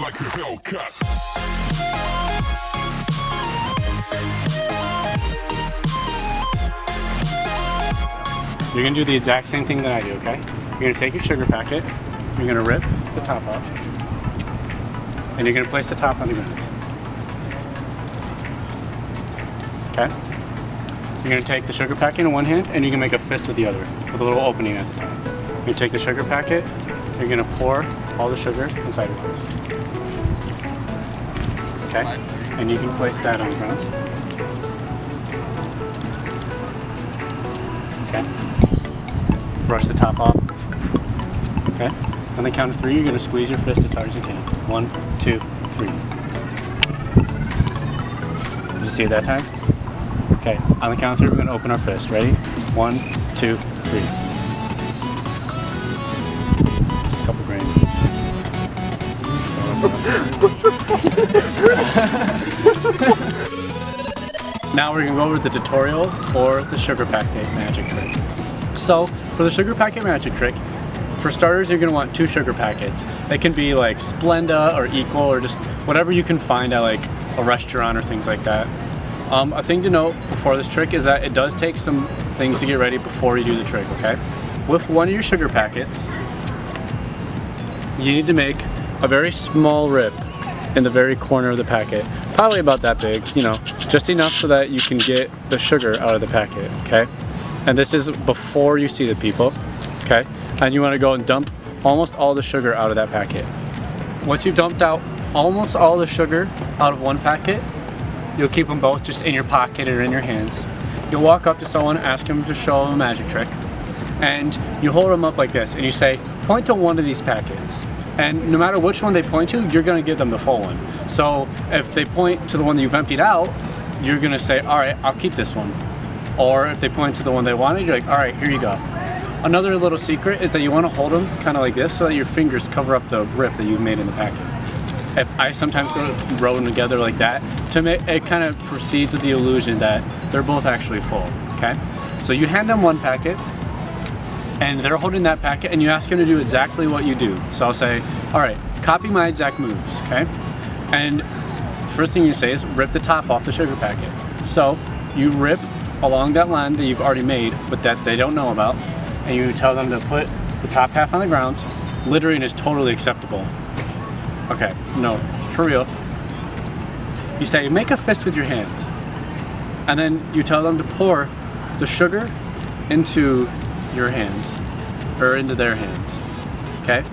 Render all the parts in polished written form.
like a Hellcat. You're gonna do the exact same thing that I do, okay? You're gonna take your sugar packet, you're gonna rip the top off, and you're gonna place the top on the ground. Okay? You're gonna take the sugar packet in one hand, and you're gonna make a fist with the other, with a little opening at the top. You're gonna take the sugar packet, you're gonna pour all the sugar inside your fist. Okay? And you can place that on the ground. Okay? Brush the top off. Okay? On the count of 3, you're gonna squeeze your fist as hard as you can. 1, 2, 3. Did you see it that time? Okay, on the count of 3, we're gonna open our fist. Ready? 1, 2, 3. Just a couple grains. Now we're gonna go over the tutorial for the sugar packet magic trick. So, for the sugar packet magic trick, for starters, you're gonna want 2 sugar packets. They can be like Splenda or Equal or just whatever you can find at like a restaurant or things like that. A thing to note before this trick is that it does take some things to get ready before you do the trick, okay? With one of your sugar packets, you need to make a very small rip in the very corner of the packet. Probably about that big, you know, just enough so that you can get the sugar out of the packet, okay? And this is before you see the people, okay? And you want to go and dump almost all the sugar out of that packet. Once you've dumped out almost all the sugar out of one packet, you'll keep them both just in your pocket or in your hands. You'll walk up to someone, ask them to show them a magic trick, and you hold them up like this and you say, point to one of these packets. And no matter which one they point to, you're gonna give them the full one. So if they point to the one that you've emptied out, you're gonna say, all right, I'll keep this one. Or if they point to the one they wanted, you're like, all right, here you go. Another little secret is that you wanna hold them kind of like this so that your fingers cover up the rip that you've made in the packet. If I sometimes go to roll them together like that, to make it kind of proceeds with the illusion that they're both actually full, okay? So you hand them one packet, and they're holding that packet, and you ask them to do exactly what you do. So I'll say, all right, copy my exact moves, okay? And first thing you say is rip the top off the sugar packet. So you rip along that line that you've already made, but that they don't know about, and you tell them to put the top half on the ground. Littering is totally acceptable. Okay, no, for real. You say, make a fist with your hand. And then you tell them to pour the sugar into your hand, or into their hands, okay?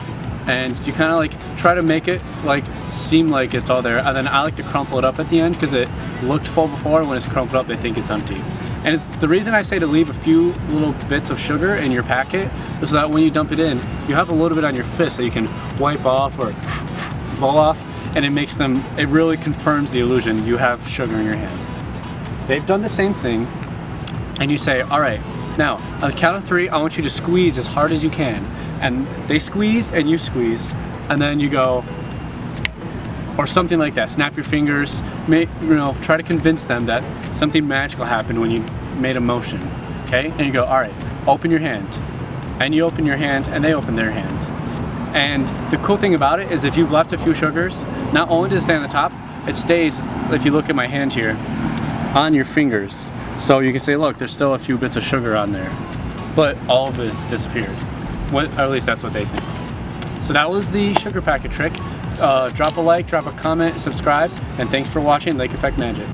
And you kind of like try to make it like seem like it's all there, and then I like to crumple it up at the end because it looked full before. When it's crumpled up, they think it's empty. And it's the reason I say to leave a few little bits of sugar in your packet is so that when you dump it in, you have a little bit on your fist that you can wipe off or blow off, and it really confirms the illusion you have sugar in your hand. They've done the same thing, and you say, all right, now on the count of 3, I want you to squeeze as hard as you can. And they squeeze and you squeeze, and then you go, or something like that. Snap your fingers, try to convince them that something magical happened when you made a motion, okay? And you go, all right, open your hand. And you open your hand, and they open their hand. And the cool thing about it is if you've left a few sugars, not only does it stay on the top, it stays, if you look at my hand here, on your fingers. So you can say, look, there's still a few bits of sugar on there, but all of it's disappeared. Or at least that's what they think. So that was the sugar packet trick. Drop a like, drop a comment, subscribe, and thanks for watching Lake Effect Magic.